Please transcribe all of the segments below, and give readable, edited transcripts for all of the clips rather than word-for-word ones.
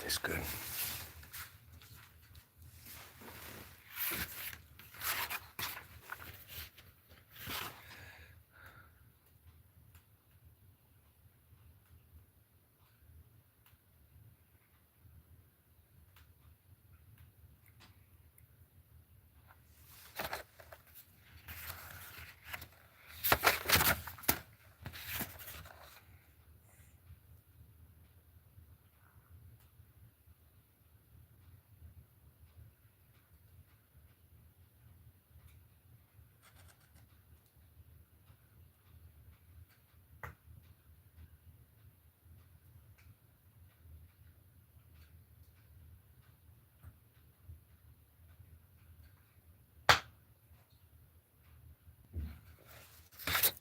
tastes good.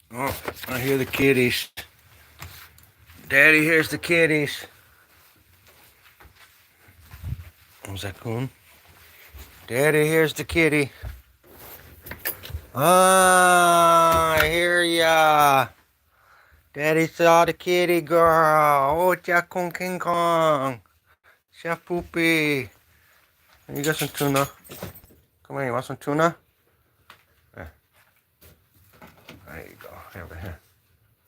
Oh, I hear the kitties. Daddy hears the kitties. Was that coon? Daddy hears the kitty. Ah, I hear ya. Daddy saw the kitty girl. Oh, Jack Kong King Kong. Chef Poopy. You got some tuna? Come here, you want some tuna? There. There you go. Here, over here.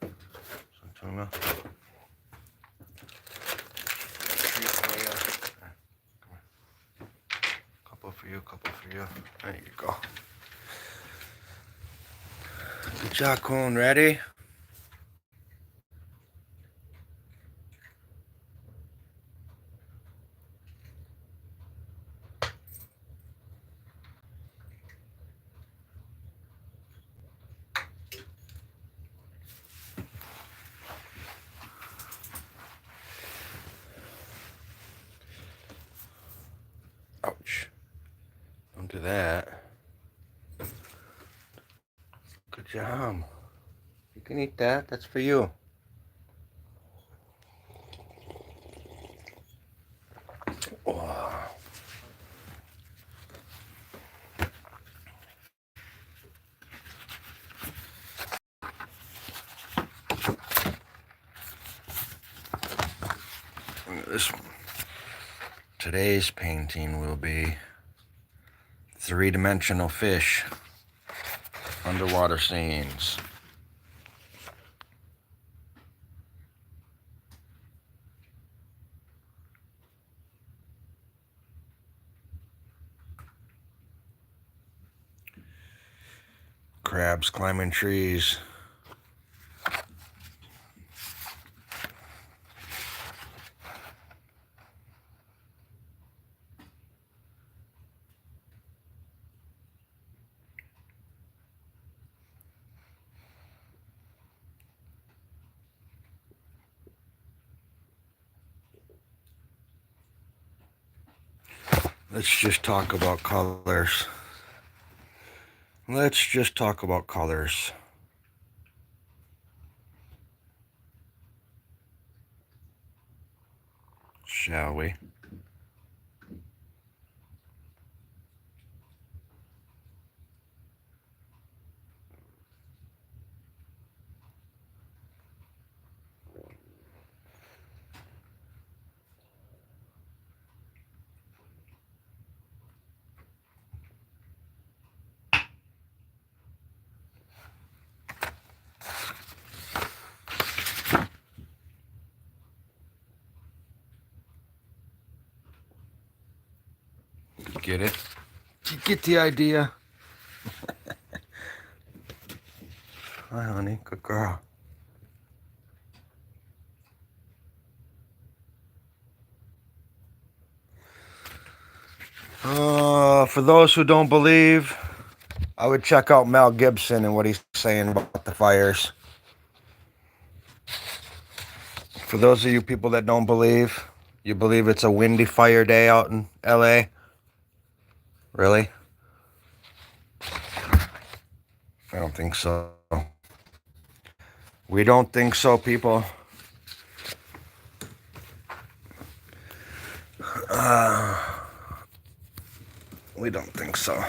Some tuna. Treat for you. There. Come here. Couple for you, couple for you. There you go. Good job, Coon. Ready? Ouch. Don't do that. Good job. You can eat that. That's for you. Oh. This one. Today's painting will be three-dimensional fish, underwater scenes. Crabs climbing trees. Let's just talk about colors. Let's just talk about colors. Shall we? Get it? You get the idea? Hi, honey. Good girl. For those who don't believe, I would check out Mel Gibson and what he's saying about the fires. For those of you people that don't believe, you believe it's a windy fire day out in LA? Really? I don't think so. We don't think so, people. We don't think so.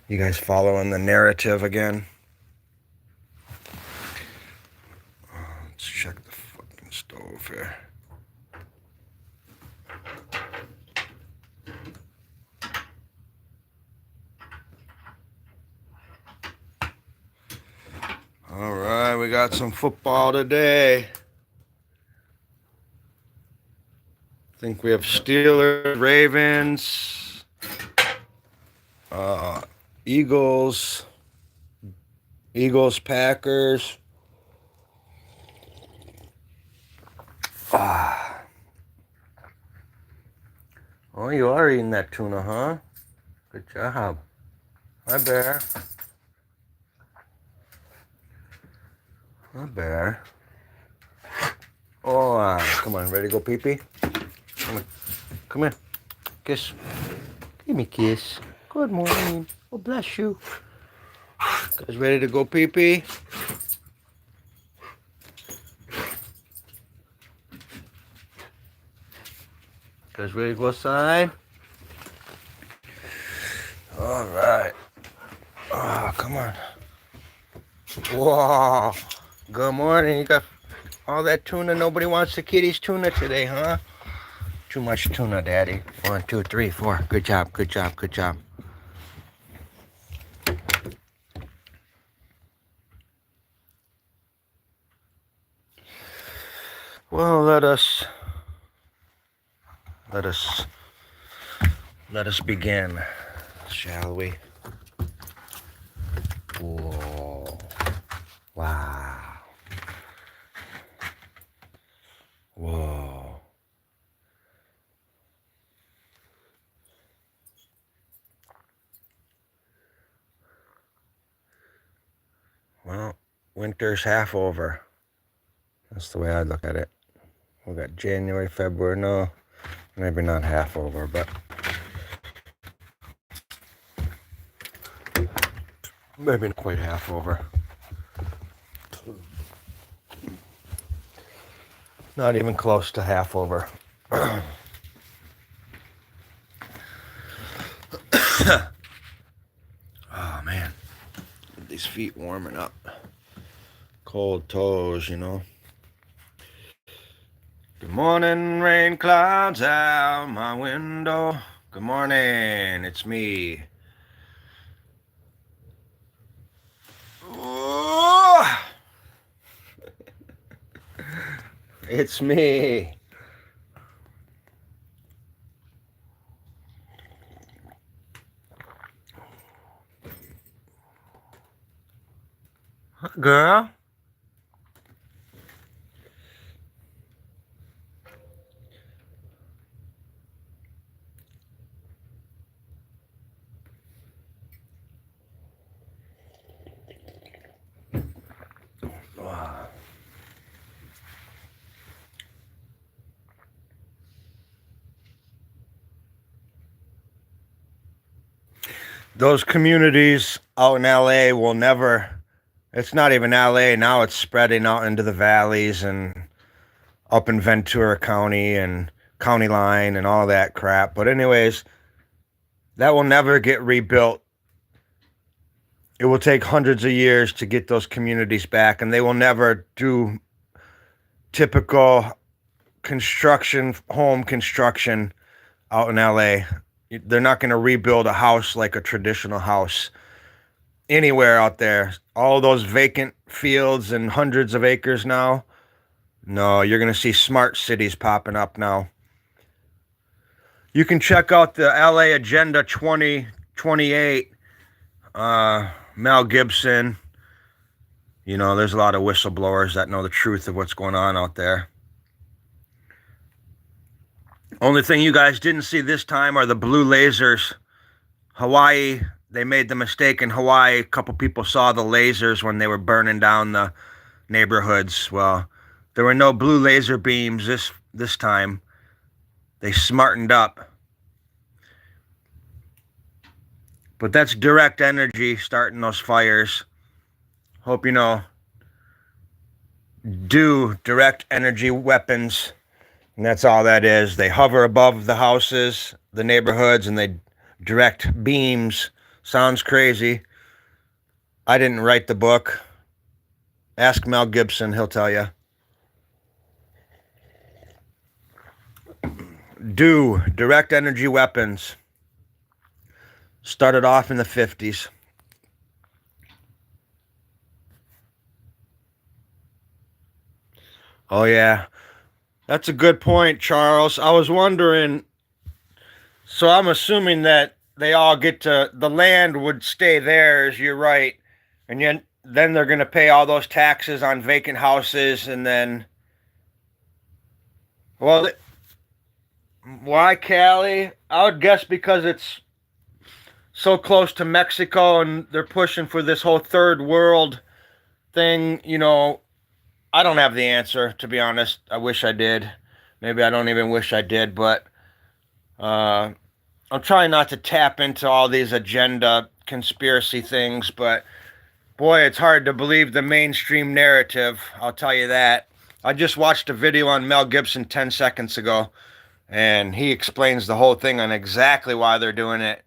You guys following the narrative again? Let's check the fucking stove here. All right, we got some football today. I think we have Steelers, Ravens, Eagles, Packers. Oh, you are eating that tuna, huh? Good job. Hi, Bear. Hi, Bear. Oh, come on. Ready to go pee-pee? Come on. Come here. Kiss. Give me a kiss. Good morning. Oh, bless you. Guys ready to go pee-pee? Guys ready to go outside? All right. Oh, come on. Whoa. Good morning. You got all that tuna. Nobody wants the kitty's tuna today, huh? Too much tuna, Daddy. 1, 2, 3, 4. Good job. Good job. Good job. Well, let us begin, shall we? Whoa. Wow. Whoa. Well, winter's half over. That's the way I look at it. We got January, February, no, maybe not half over, but maybe not quite half over. Not even close to half over. Oh, man. These feet warming up. Cold toes, you know. Good morning, rain clouds out my window. Good morning, it's me. Ooh. It's me. Girl. Those communities out in LA will never, it's not even LA now, it's spreading out into the valleys and up in Ventura County and County Line and all that crap. But anyways, that will never get rebuilt. It will take hundreds of years to get those communities back, and they will never do typical home construction out in LA. They're not going to rebuild a house like a traditional house anywhere out there. All those vacant fields and hundreds of acres now. No, you're going to see smart cities popping up now. You can check out the LA Agenda 2028. Mel Gibson. You know, there's a lot of whistleblowers that know the truth of what's going on out there. Only thing you guys didn't see this time are the blue lasers. Hawaii, they made the mistake in Hawaii. A couple people saw the lasers when they were burning down the neighborhoods. Well, there were no blue laser beams this time. They smartened up. But that's direct energy starting those fires. Hope you know. Do direct energy weapons. And that's all that is. They hover above the houses, the neighborhoods, and they direct beams. Sounds crazy. I didn't write the book. Ask Mel Gibson, he'll tell you. Do direct energy weapons. Started off in the 50s. Oh, yeah. That's a good point, Charles. I was wondering, so I'm assuming that they all get to, the land would stay theirs, you're right. And then they're going to pay all those taxes on vacant houses and then, well, why Cali? I would guess because it's so close to Mexico and they're pushing for this whole third world thing. I don't have the answer, to be honest. I wish I did. Maybe I don't even wish I did, but uh, I'm trying not to tap into all these agenda conspiracy things, but boy, it's hard to believe the mainstream narrative. I'll tell you that. I just watched a video on Mel Gibson 10 seconds ago, and he explains the whole thing on exactly why they're doing it.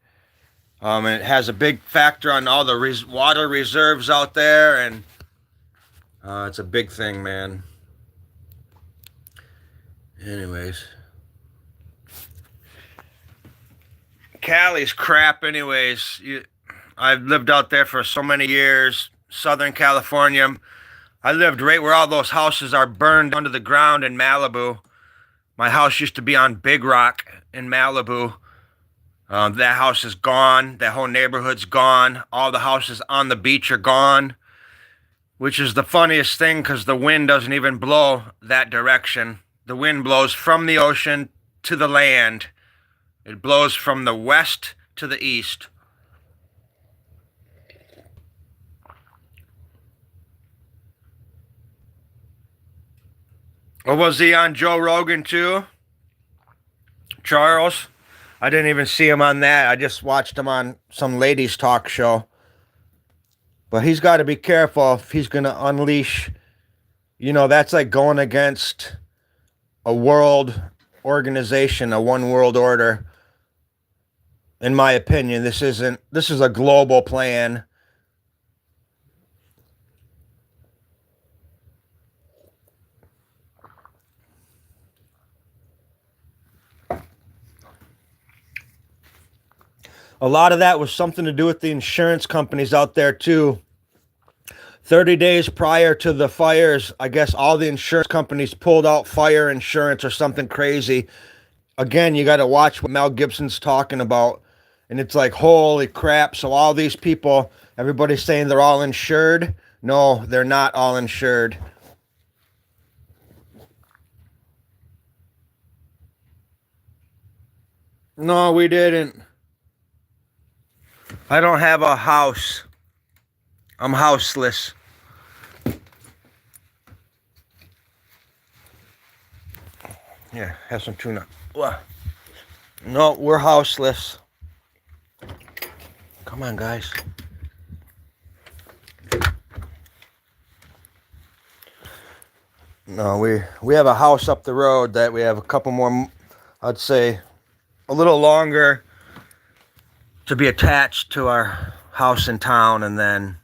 And it has a big factor on all the water reserves out there, and it's a big thing, man. Anyways. Cali's crap anyways. I've lived out there for so many years. Southern California. I lived right where all those houses are burned under the ground in Malibu. My house used to be on Big Rock in Malibu. That house is gone. That whole neighborhood's gone. All the houses on the beach are gone. Which is the funniest thing because the wind doesn't even blow that direction. The wind blows from the ocean to the land. It blows from the west to the east. Or was he on Joe Rogan too? Charles? I didn't even see him on that. I just watched him on some ladies' talk show. But he's got to be careful if he's going to unleash. That's like going against a world organization, a one world order. In my opinion, this is a global plan. A lot of that was something to do with the insurance companies out there too. 30 days prior to the fires, I guess all the insurance companies pulled out fire insurance or something crazy. Again, you got to watch what Mel Gibson's talking about. And it's like, holy crap. So all these people, everybody's saying they're all insured. No, they're not all insured. No, we didn't. I don't have a house. I'm houseless. Yeah, have some tuna. No, we're houseless. Come on, guys. No, we have a house up the road that we have a couple more, I'd say, a little longer to be attached to our house in town, and then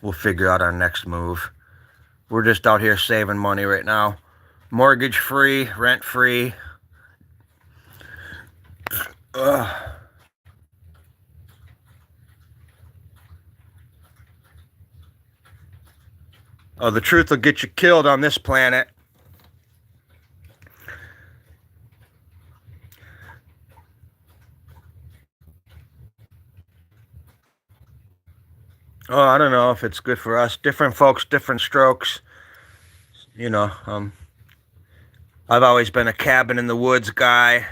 we'll figure out our next move. We're just out here saving money right now. Mortgage free, rent free. Oh, the truth will get you killed on this planet. Oh, I don't know if it's good for us. Different folks, different strokes. I've always been a cabin in the woods guy. You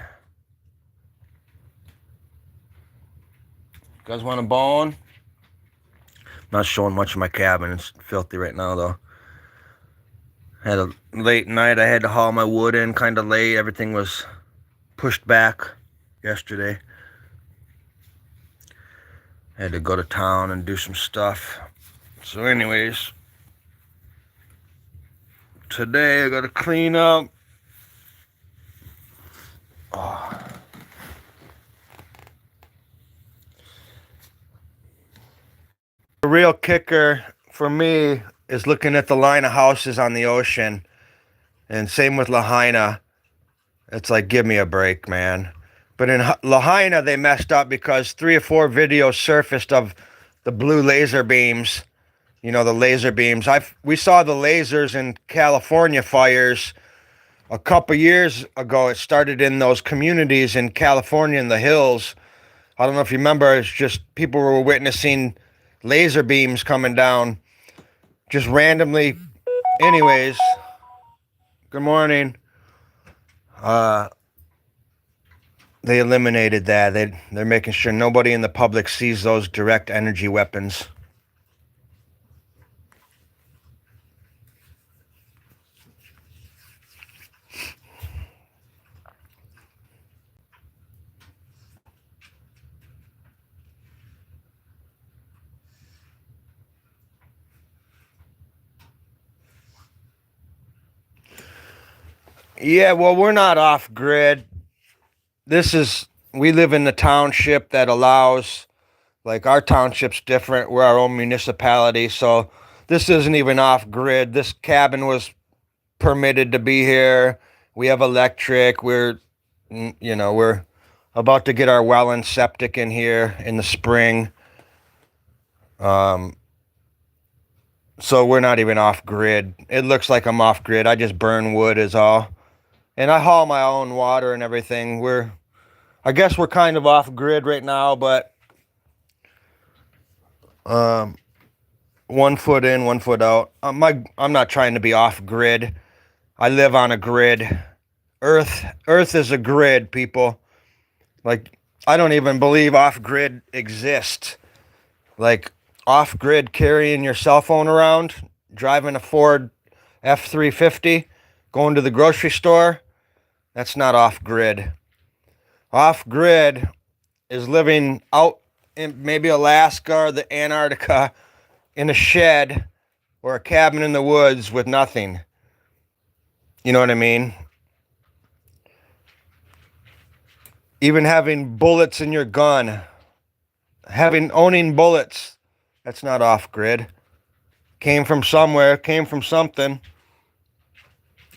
guys want a bone? Not showing much of my cabin. It's filthy right now, though. Had a late night. I had to haul my wood in kind of late. Everything was pushed back yesterday. I had to go to town and do some stuff. So anyways, today I got to clean up. Oh. The real kicker for me is looking at the line of houses on the ocean. And same with Lahaina. It's like, give me a break, man. But in Lahaina, they messed up because 3 or 4 videos surfaced of the blue laser beams, You know, the laser beams. We saw the lasers in California fires a couple years ago. It started in those communities in California in the hills. I don't know if you remember, it's just people were witnessing laser beams coming down just randomly. Anyways, good morning. They eliminated that. They're making sure nobody in the public sees those direct energy weapons. Yeah, well, we're not off grid. We live in the township that allows, like, our township's different. We're our own municipality, so this isn't even off grid. This cabin was permitted to be here. We have electric. We're about to get our well and septic in here in the spring. So we're not even off grid. It looks like I'm off grid. I just burn wood is all. And I haul my own water and everything. I guess we're kind of off grid right now, but 1 foot in, 1 foot out. I'm not trying to be off grid. I live on a grid. Earth is a grid, people. Like, I don't even believe off grid exists. Like, off grid carrying your cell phone around, driving a Ford F-350, going to the grocery store. That's not off grid. Off grid is living out in maybe Alaska or the Antarctica in a shed or a cabin in the woods with nothing. You know what I mean? Even having bullets in your gun, owning bullets, that's not off grid. Came from somewhere, came from something.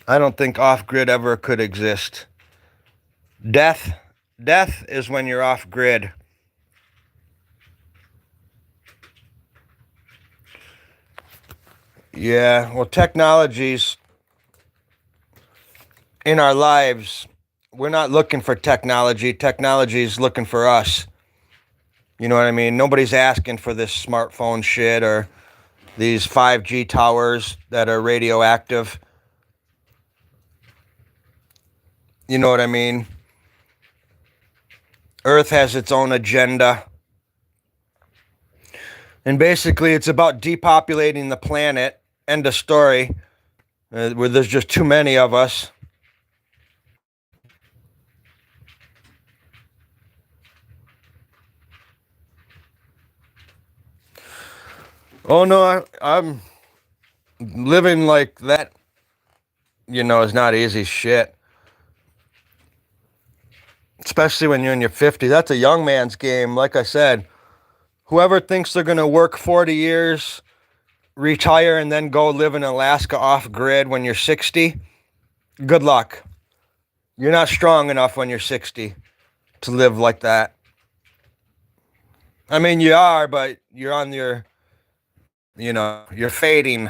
I don't think off grid ever could exist. Death is when you're off grid. Yeah, well, technologies in our lives, we're not looking for technology. Technology's looking for us. You know what I mean? Nobody's asking for this smartphone shit or these 5G towers that are radioactive. You know what I mean? Earth has its own agenda. And basically, it's about depopulating the planet. End of story. Where there's just too many of us. Oh no, I'm living like that. You know, is not easy shit. Especially when you're in your 50s. That's a young man's game. Like I said, whoever thinks they're going to work 40 years, retire, and then go live in Alaska off grid when you're 60, good luck. You're not strong enough when you're 60 to live like that. I mean, you are, but you're on your, you're fading.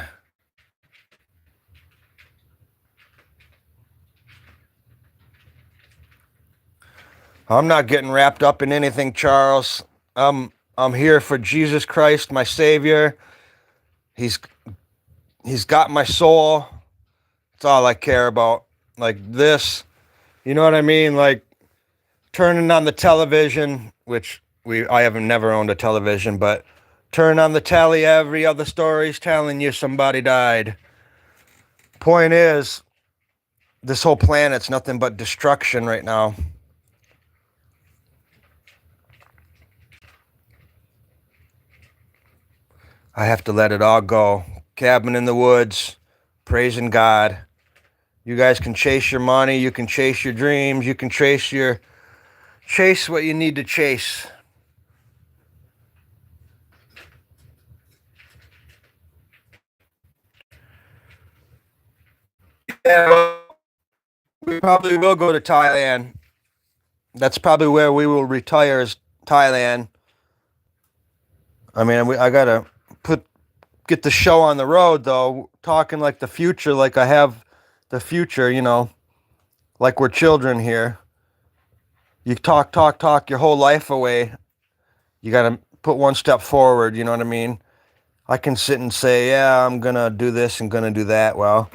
I'm not getting wrapped up in anything, Charles. I'm here for Jesus Christ, my Savior. He's got my soul. That's all I care about. Like this, you know what I mean? Like turning on the television, which I haven't never owned a television, but turn on the telly, every other story's telling you somebody died. Point is, this whole planet's nothing but destruction right now. I have to let it all go. Cabin in the woods, praising God. You guys can chase your money, you can chase your dreams, you can chase what you need to chase. Yeah, we probably will go to Thailand. That's probably where we will retire, is Thailand. I mean, I gotta get the show on the road, though, talking like the future, like I have the future, like we're children here. You talk your whole life away. You got to put one step forward, you know what I mean? I can sit and say, yeah, I'm going to do this and going to do that. Well,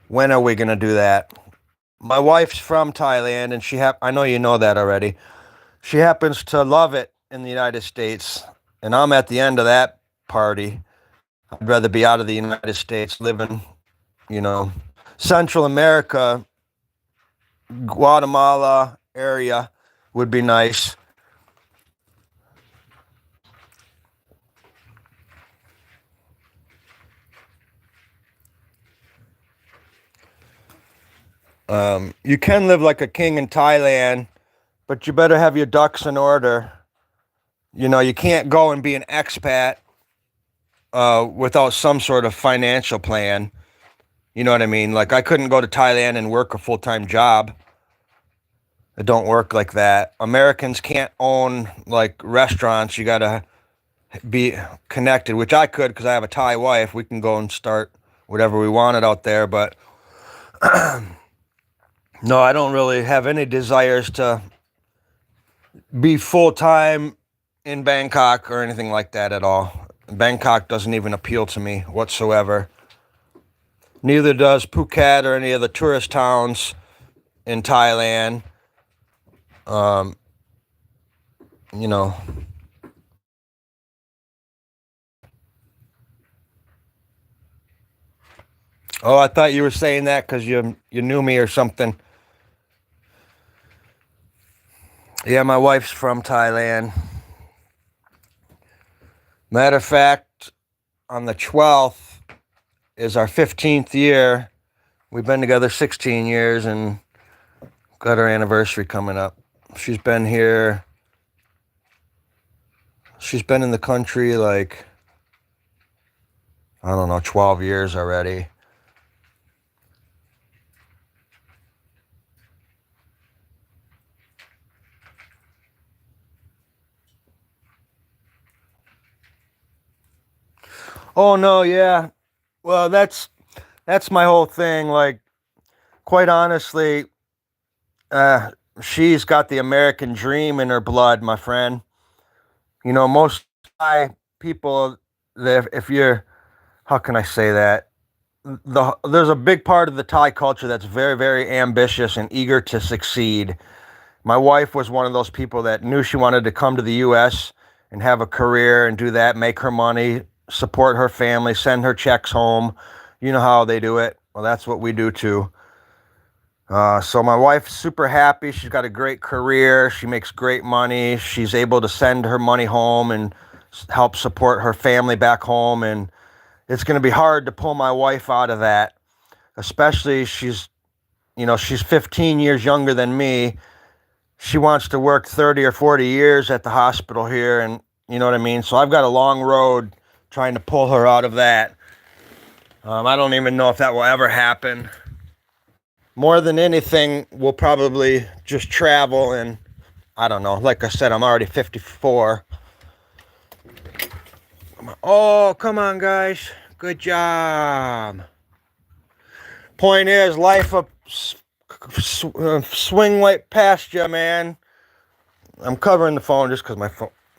when are we going to do that? My wife's from Thailand, and I know you know that already. She happens to love it in the United States, and I'm at the end of that party. I'd rather be out of the United States, living, you know, Central America, Guatemala area would be nice. You can live like a king in Thailand, but you better have your ducks in order. You can't go and be an expat without some sort of financial plan. You know what I mean? Like, I couldn't go to Thailand and work a full-time job. It don't work like that. Americans can't own, like, restaurants. You got to be connected, which I could because I have a Thai wife. We can go and start whatever we wanted out there, but no, I don't really have any desires to be full-time in Bangkok or anything like that at all. Bangkok doesn't even appeal to me whatsoever. Neither does Phuket or any of the tourist towns in Thailand. You know. Oh, I thought you were saying that because you knew me or something. Yeah, my wife's from Thailand. Matter of fact, on the 12th is our 15th year. We've been together 16 years and got our anniversary coming up. She's been here. She's been in the country like, I don't know, 12 years already. Oh no, yeah. Well, that's my whole thing. Like, quite honestly, she's got the American dream in her blood, my friend. Most Thai people, if you're, how can I say that? There's a big part of the Thai culture that's very, very ambitious and eager to succeed. My wife was one of those people that knew she wanted to come to the U.S. and have a career and do that, make her money, support her family, send her checks home. You know how they do it. Well, that's what we do too. So my wife's super happy. She's got a great career. She makes great money. She's able to send her money home and help support her family back home. And it's going to be hard to pull my wife out of that, especially she's 15 years younger than me. She wants to work 30 or 40 years at the hospital here. And you know what I mean? So I've got a long road trying to pull her out of that. I don't even know if that will ever happen. More than anything, we'll probably just travel and, I don't know. Like I said, I'm already 54. Oh, come on, guys. Good job. Point is, life will swing right past you, man. I'm covering the phone just because my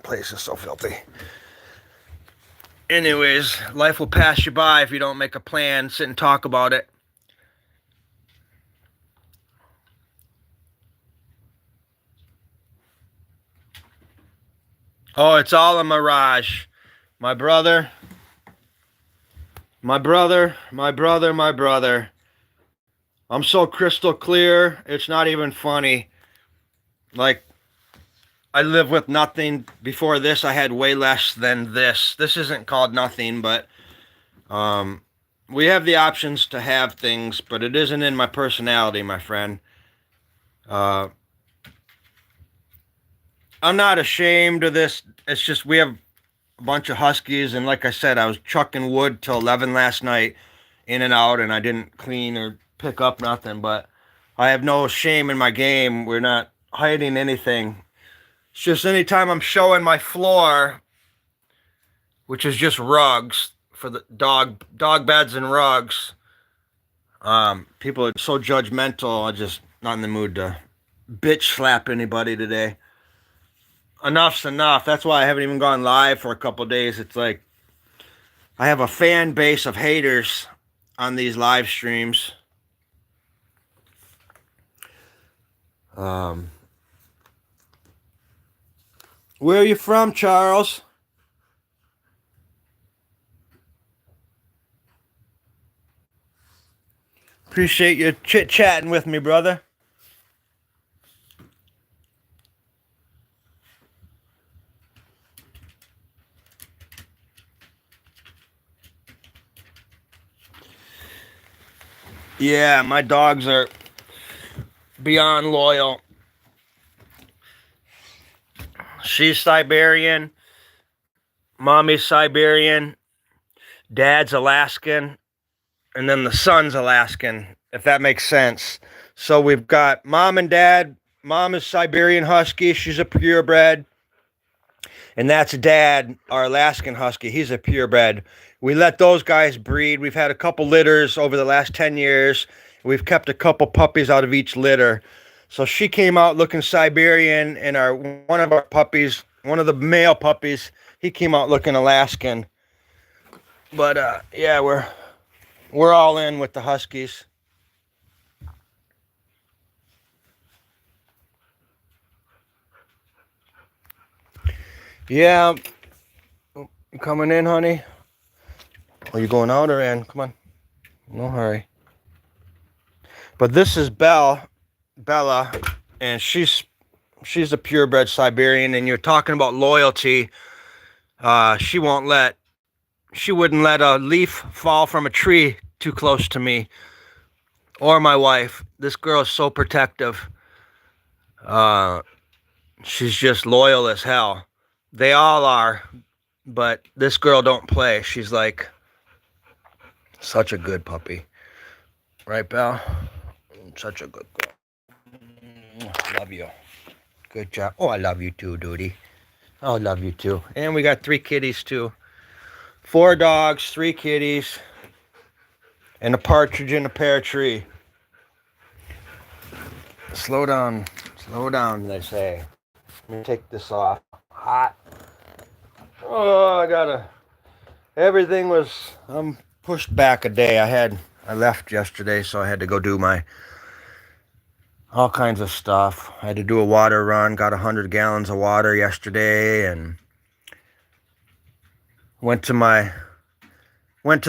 place is so filthy. Anyways, life will pass you by if you don't make a plan, sit and talk about it. Oh, it's all a mirage. My brother. I'm so crystal clear, it's not even funny. Like, I live with nothing. Before this, I had way less than this. This isn't called nothing, but we have the options to have things, but it isn't in my personality, my friend. I'm not ashamed of this. It's just we have a bunch of huskies, and like I said, I was chucking wood till 11 last night, in and out, and I didn't clean or pick up nothing, but I have no shame in my game. We're not hiding anything. It's just anytime I'm showing my floor, which is just rugs, for the dog beds and rugs. People are so judgmental. I'm just not in the mood to bitch slap anybody today. Enough's enough. That's why I haven't even gone live for a couple days. It's like I have a fan base of haters on these live streams. Where are you from, Charles? Appreciate you chit-chatting with me, brother. Yeah, my dogs are beyond loyal. She's Siberian. Mommy's Siberian. Dad's Alaskan. And then the son's Alaskan, if that makes sense. So we've got mom and dad. Mom is Siberian Husky. She's a purebred. And that's dad, our Alaskan Husky. He's a purebred. We let those guys breed. We've had a couple litters over the last 10 years. We've kept a couple puppies out of each litter. So she came out looking Siberian, and one of our puppies, one of the male puppies, he came out looking Alaskan. But yeah, we're all in with the Huskies. Yeah, you coming in, honey? Are you going out or in? Come on, no hurry. But this is Bella, and she's a purebred Siberian. And you're talking about loyalty. She wouldn't let a leaf fall from a tree too close to me or my wife. This girl is so protective. She's just loyal as hell. They all are, but this girl don't play. She's like such a good puppy. Right, Belle? Such a good girl. Love you. Good job. Oh, I love you too, Duty. I love you too. And we got 3 kitties too. 4 dogs, 3 kitties, and a partridge in a pear tree. Slow down, they say. Let me take this off. Hot. Oh, I'm pushed back a day. I left yesterday, so I had to go do all kinds of stuff. I had to do a water run, got 100 gallons of water yesterday, and went to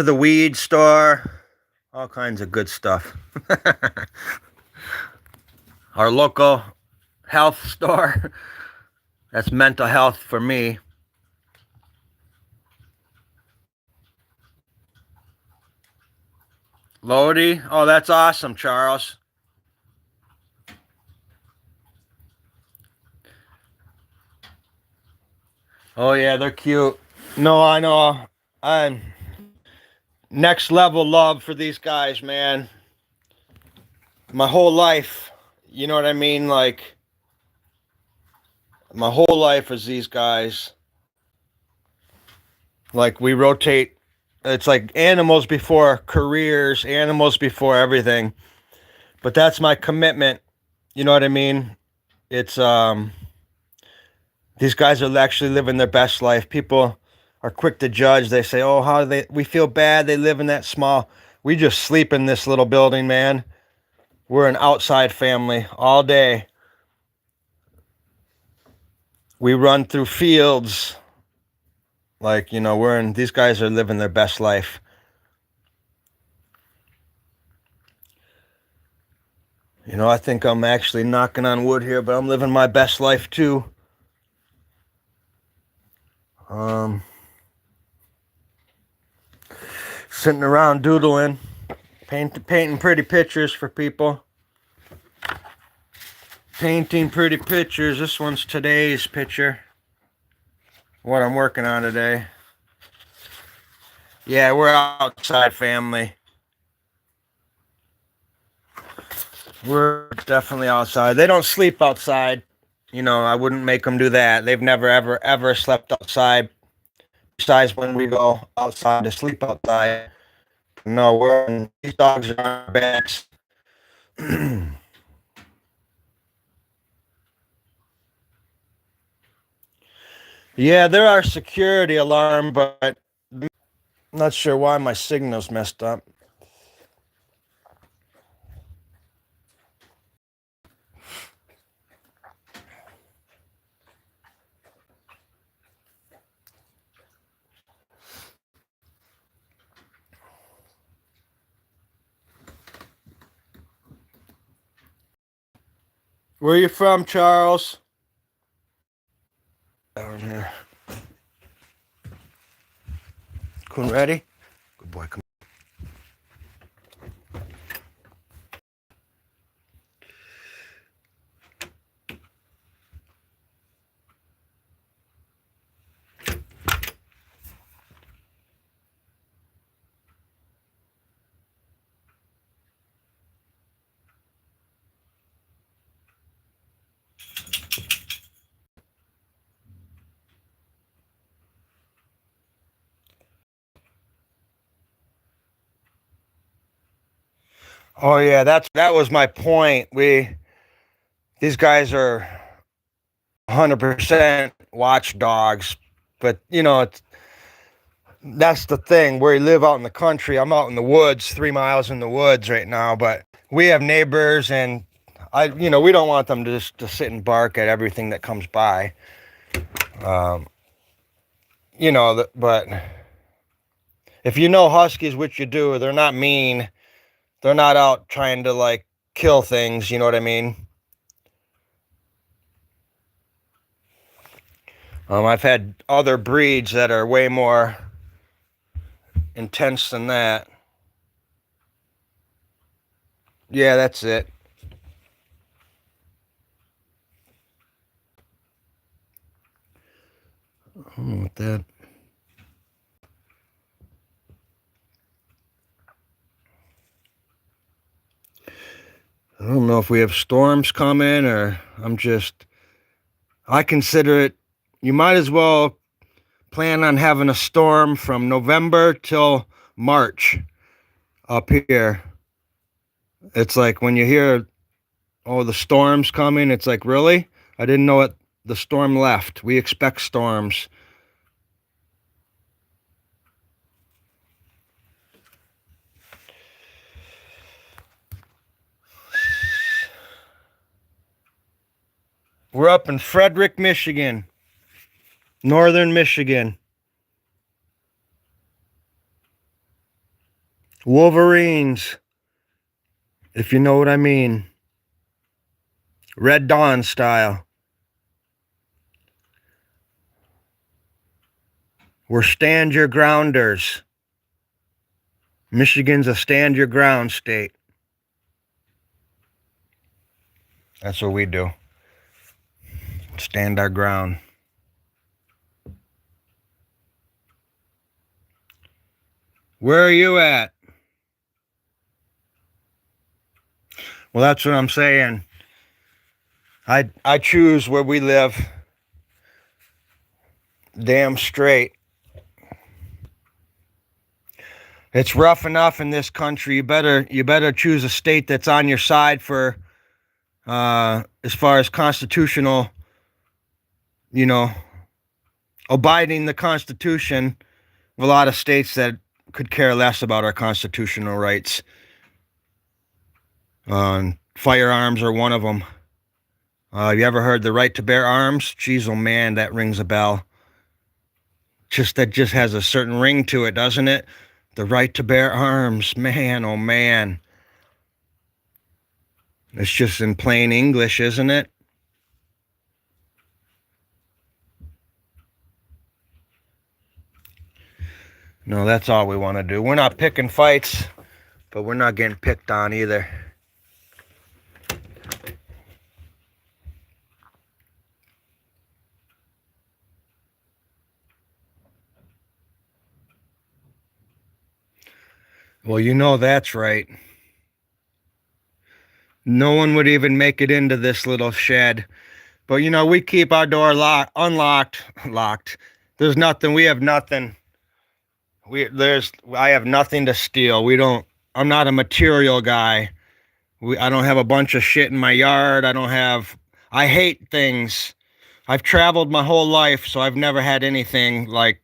the weed store, all kinds of good stuff. Our local health store, that's mental health for me. Lodi, oh, that's awesome, Charles. Oh yeah, they're cute. No, I know. I'm next level love for these guys, man. My whole life, you know what I mean? Like, my whole life is these guys. Like, we rotate. It's like animals before careers, animals before everything. But that's my commitment. You know what I mean? It's, these guys are actually living their best life. People are quick to judge. They say, oh, we feel bad they live in that small. We just sleep in this little building, man. We're an outside family all day. We run through fields. Like, you know, these guys are living their best life. You know, I think I'm actually knocking on wood here, but I'm living my best life too. Sitting around doodling, painting pretty pictures for people. Painting pretty pictures. This one's today's picture. What I'm working on today. Yeah, we're outside family. We're definitely outside. They don't sleep outside. You know, I wouldn't make them do that. They've never, ever slept outside exercise when we go outside to sleep outside. No, these dogs are on our backs. Yeah, there are security alarm, but I'm not sure why my signal's messed up. Where are you from, Charles? Down here. Kun ready? Good boy, come. Oh yeah, that was my point. These guys are 100% watchdogs, but that's the thing. Where you live out in the country, I'm out in the woods, 3 miles in the woods right now, but we have neighbors, and we don't want them to just to sit and bark at everything that comes by. But if you know huskies, which you do, they're not mean. They're not out trying to like kill things, you know what I mean? I've had other breeds that are way more intense than that. Yeah, that's it. I don't know what that. I don't know if we have storms coming, or I consider it, you might as well plan on having a storm from November till March up here. It's like when you hear, oh, the storm's coming, it's like, really? I didn't know it. The storm left. We expect storms. We're up in Frederick, Michigan. Northern Michigan. Wolverines, if you know what I mean. Red Dawn style. We're stand your grounders. Michigan's a stand your ground state. That's what we do. Stand our ground. Where are you at? Well, that's what I'm saying. I choose where we live. Damn straight. It's rough enough in this country. You better choose a state that's on your side for as far as constitutional, abiding the Constitution. A lot of states that could care less about our constitutional rights. Firearms are one of them. You ever heard the right to bear arms? Jeez, oh man, that rings a bell. That just has a certain ring to it, doesn't it? The right to bear arms, man, oh man. It's just in plain English, isn't it? No, that's all we want to do. We're not picking fights, but we're not getting picked on either. Well, that's right. No one would even make it into this little shed. But we keep our door locked. There's nothing. We have nothing. I have nothing to steal. I'm not a material guy. I don't have a bunch of shit in my yard. I hate things. I've traveled my whole life, so I've never had anything like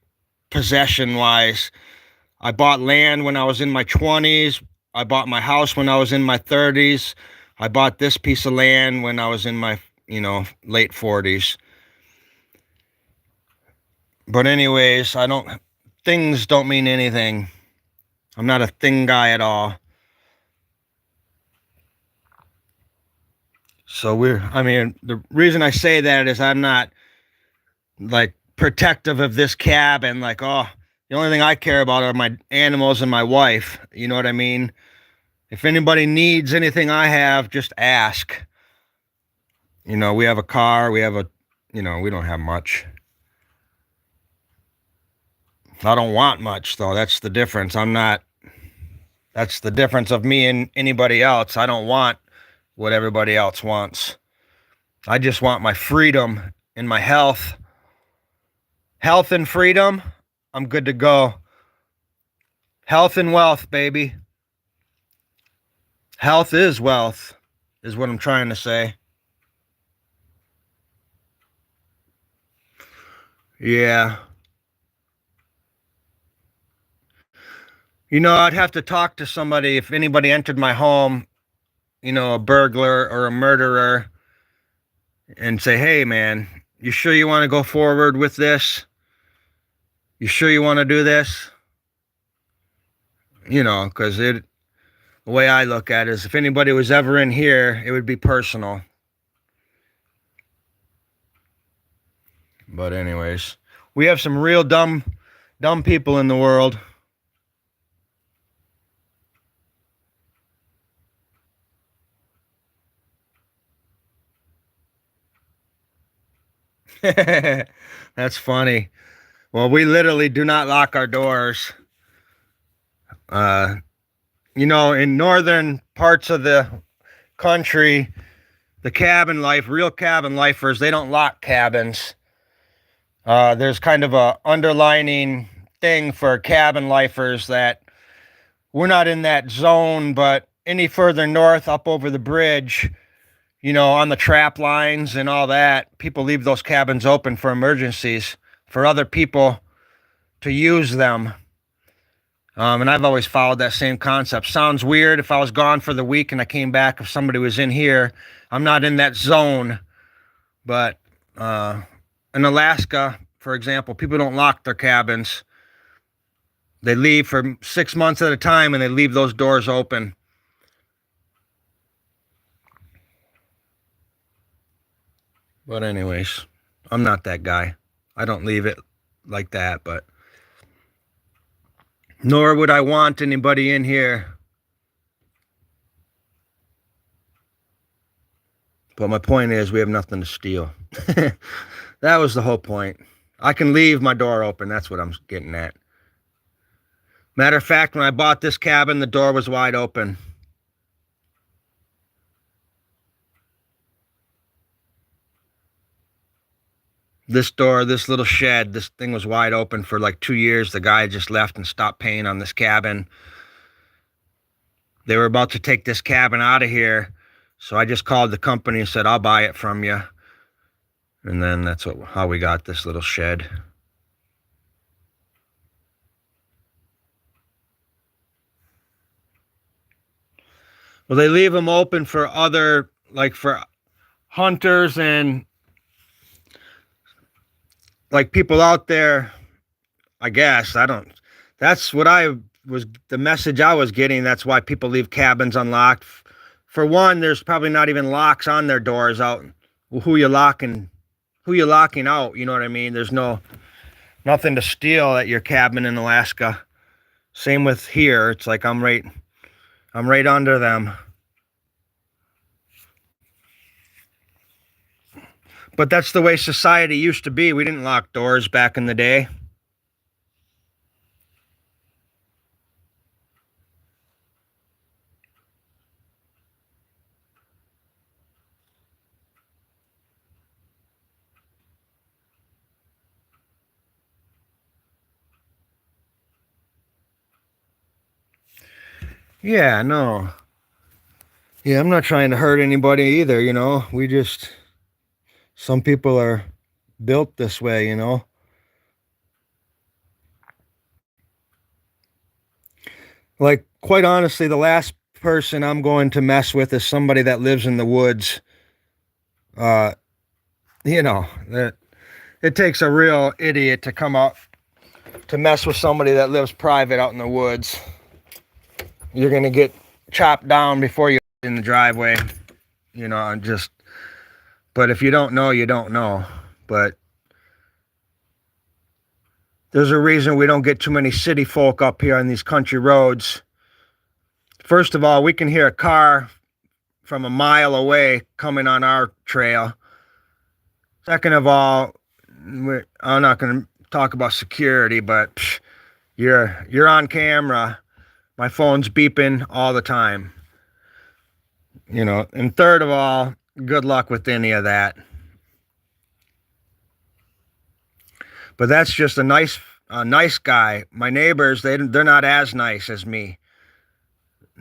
possession wise. I bought land when I was in my 20s. I bought my house when I was in my 30s. I bought this piece of land when I was in my, late 40s. But anyways, things don't mean anything. I'm not a thing guy at all. So the reason I say that is I'm not like protective of this cabin. Like, oh, the only thing I care about are my animals and my wife. You know what I mean? If anybody needs anything I have, just ask. We have a car, we don't have much. I don't want much though. That's the difference. That's the difference of me and anybody else. I don't want what everybody else wants. I just want my freedom and my health. Health and freedom, I'm good to go. Health and wealth, baby. Health is wealth, is what I'm trying to say. Yeah. I'd have to talk to somebody if anybody entered my home, a burglar or a murderer, and say, hey, man, you sure you want to go forward with this? You sure you want to do this? Because the way I look at it is if anybody was ever in here, it would be personal. But anyways, we have some real dumb people in the world. That's funny. Well, we literally do not lock our doors. In northern parts of the country, real cabin lifers, they don't lock cabins. There's kind of a underlining thing for cabin lifers that we're not in that zone, but any further north up over the bridge, on the trap lines and all that, people leave those cabins open for emergencies, for other people to use them. And I've always followed that same concept. Sounds weird if I was gone for the week and I came back, if somebody was in here. I'm not in that zone. But in Alaska, for example, people don't lock their cabins. They leave for 6 months at a time and they leave those doors open. But anyways, I'm not that guy. I don't leave it like that, but nor would I want anybody in here. But my point is, we have nothing to steal. That was the whole point. I can leave my door open. That's what I'm getting at. Matter of fact, when I bought this cabin, the door was wide open. This door, this little shed, this thing was wide open for like 2 years. The guy just left and stopped paying on this cabin. They were about to take this cabin out of here. So I just called the company and said, I'll buy it from you. And then that's how we got this little shed. Well, they leave them open for for hunters and like people out there, I guess. That's the message I was getting. That's why people leave cabins unlocked. For one, there's probably not even locks on their doors out. Who you locking out? You know what I mean? There's nothing to steal at your cabin in Alaska. Same with here. It's like I'm right under them. But that's the way society used to be. We didn't lock doors back in the day. Yeah, no. Yeah, I'm not trying to hurt anybody either, you know. We just, some people are built this way, you know. Like, quite honestly, the last person I'm going to mess with is somebody that lives in the woods. Uh, you know, that it takes a real idiot to come out to mess with somebody that lives private out in the woods. You're gonna get chopped down before you in the driveway, you know, and just, but if you don't know, you don't know. But there's a reason we don't get too many city folk up here on these country roads. First of all, we can hear a car from a mile away coming on our trail. Second of all, I'm not going to talk about security, but you're on camera. My phone's beeping all the time. You know, and third of all, good luck with any of that. But that's just a nice guy. My neighbors, they're not as nice as me.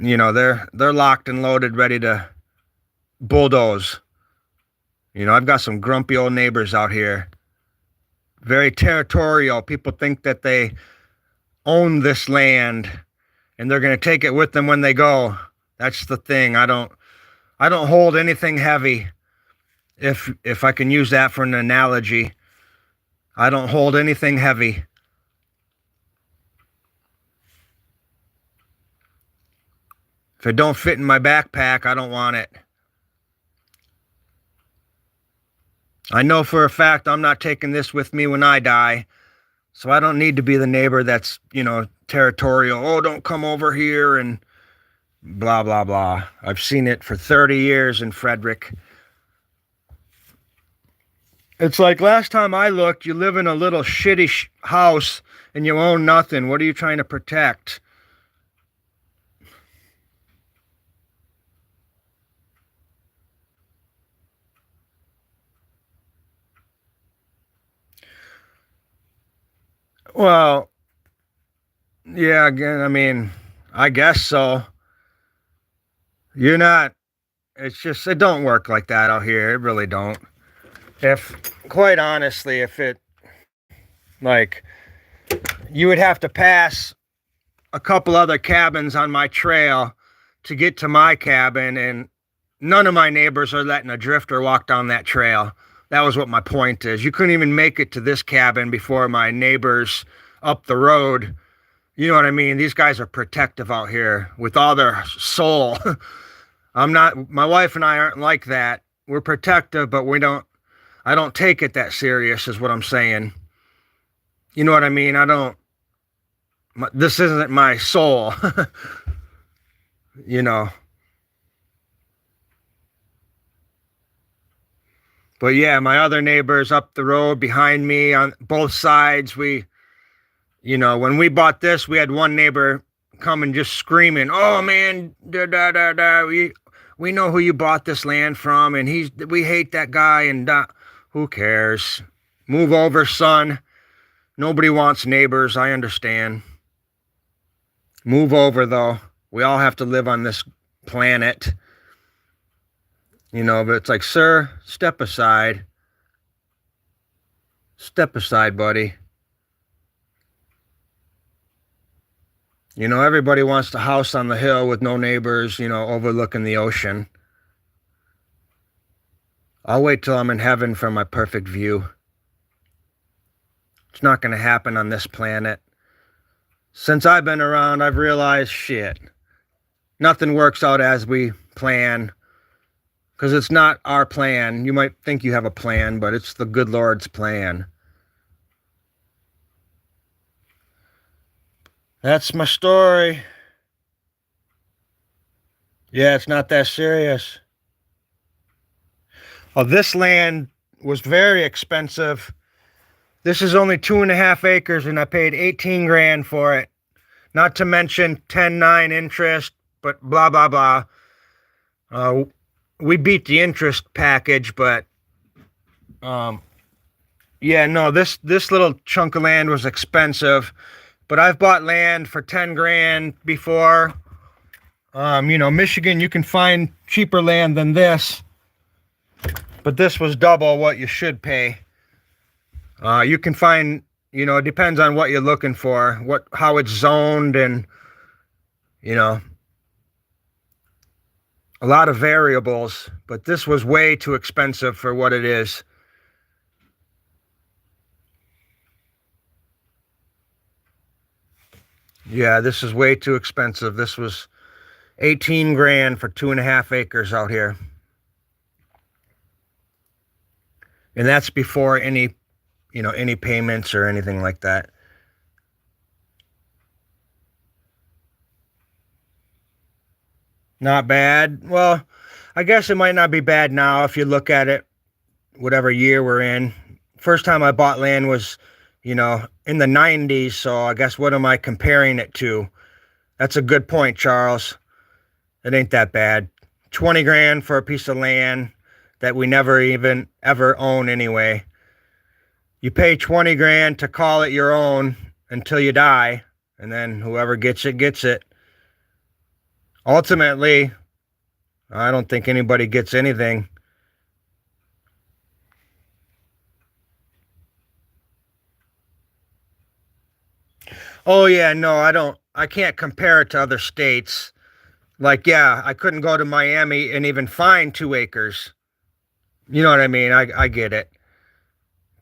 You know, they're locked and loaded, ready to bulldoze. You know, I've got some grumpy old neighbors out here. Very territorial. People think that they own this land and they're going to take it with them when they go. That's the thing. I don't hold anything heavy. If I can use that for an analogy, I don't hold anything heavy. If it don't fit in my backpack, I don't want it. I know for a fact I'm not taking this with me when I die. So I don't need to be the neighbor that's, you know, territorial. Oh, don't come over here and blah, blah, blah. I've seen it for 30 years in Frederick. It's like last time I looked, you live in a little shitty house and you own nothing. What are you trying to protect? Well, yeah, again, I mean, I guess so. You're not, it's just, it don't work like that out here. It really don't. If, quite honestly, if it, like, you would have to pass a couple other cabins on my trail to get to my cabin, and none of my neighbors are letting a drifter walk down that trail. That was what my point is. You couldn't even make it to this cabin before my neighbors up the road. You know what I mean? These guys are protective out here with all their soul. I'm not, my wife and I aren't like that. We're protective, but I don't take it that serious is what I'm saying. You know what I mean? This isn't my soul. You know. But yeah, my other neighbors up the road behind me on both sides, you know, when we bought this, we had one neighbor come and just screaming, "Oh man, da da da da, we know who you bought this land from, and we hate that guy, and who cares? Move over, son. Nobody wants neighbors, I understand. Move over though. We all have to live on this planet." You know, but it's like, sir, step aside. Step aside, buddy. You know, everybody wants the house on the hill with no neighbors, you know, overlooking the ocean. I'll wait till I'm in heaven for my perfect view. It's not going to happen on this planet. Since I've been around, I've realized, shit, nothing works out as we plan. Because it's not our plan. You might think you have a plan, but it's the good Lord's plan. That's my story. Yeah, it's not that serious. Oh, this land was very expensive. This is only 2.5 acres, and I paid 18 grand for it. Not to mention 10.9 interest, but blah, blah, blah. We beat the interest package, but yeah, no, this little chunk of land was expensive. But I've bought land for 10 grand before, Michigan, you can find cheaper land than this, but this was double what you should pay. You can find, it depends on what you're looking for, how it's zoned, and, a lot of variables, but this was way too expensive for what it is. Yeah, this is way too expensive. This was 18 grand for 2.5 acres out here. And that's before any payments or anything like that. Not bad. Well, I guess it might not be bad now if you look at it, whatever year we're in. First time I bought land was, in the 90s, so I guess what am I comparing it to? That's a good point, Charles. It ain't that bad. 20 grand for a piece of land that we never even ever own anyway. You pay 20 grand to call it your own until you die, and then whoever gets it, gets it. Ultimately, I don't think anybody gets anything. Oh yeah, no, I can't compare it to other states. Like, yeah, I couldn't go to Miami and even find 2 acres. You know what I mean? I get it.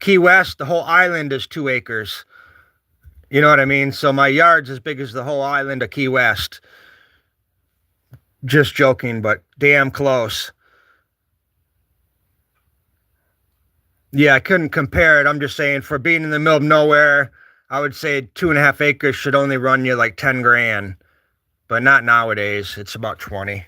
Key West, the whole island is 2 acres. You know what I mean? So my yard's as big as the whole island of Key West. Just joking, but damn close. Yeah, I couldn't compare it. I'm just saying, for being in the middle of nowhere, I would say 2.5 acres should only run you like 10 grand. But not nowadays. It's about 20.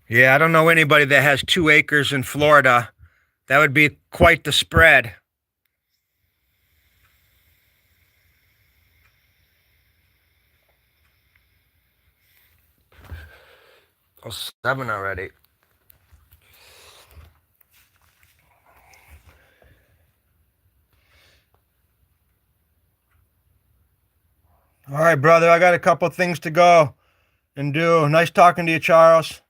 Yeah, I don't know anybody that has 2 acres in Florida. That would be quite the spread. Oh, 7 already. All right, brother. I got a couple things to go and do. Nice talking to you, Charles.